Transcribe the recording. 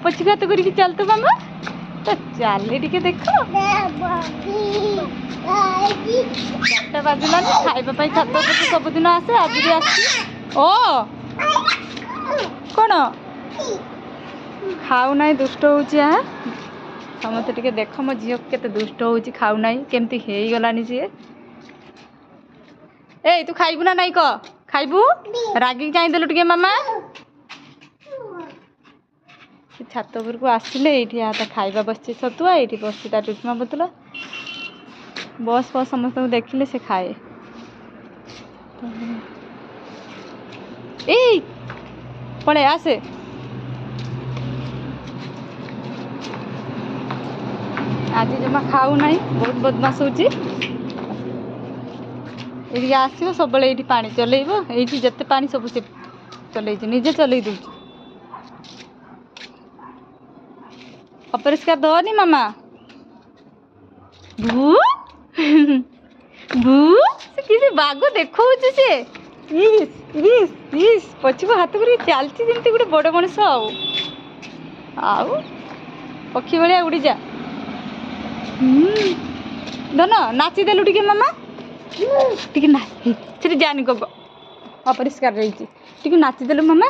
पछी हाथ करके चल तो मामा तो चल टे देख 4टा बाजिलानी खाइबा छात सबुदिन आसे आज भी आसी ओ कौन खाऊ ना दुष्ट हो समस्ते टे देख मो झील के दुष्ट हो खाऊ ना केमती हो गलानी सी ए तू खाइबू ना नाई क खाइबू रागिक चाहिए टे मामा छात उपरको आसिले ये खाइबा बस छतुआ ये बस टुटमा बोतल बस बस समस्त देखिले से खाए ए पड़े आसे आज जमा खाऊ ना बहुत बदमाश हो आसो सब ये पा चलेब ये जिते पा सब से चल निजे चल दे अपरिष्कार दनी मामा भू भू से किसी बाग देखा से पछक हाथ कर चलती जमी गोटे बड़ मनीष आउ पक्षी भाया उड़ी जा धन नाचिदेलु टे मामा टे ना जानी गब अपरिष्कार रही नाचिदेलु मामा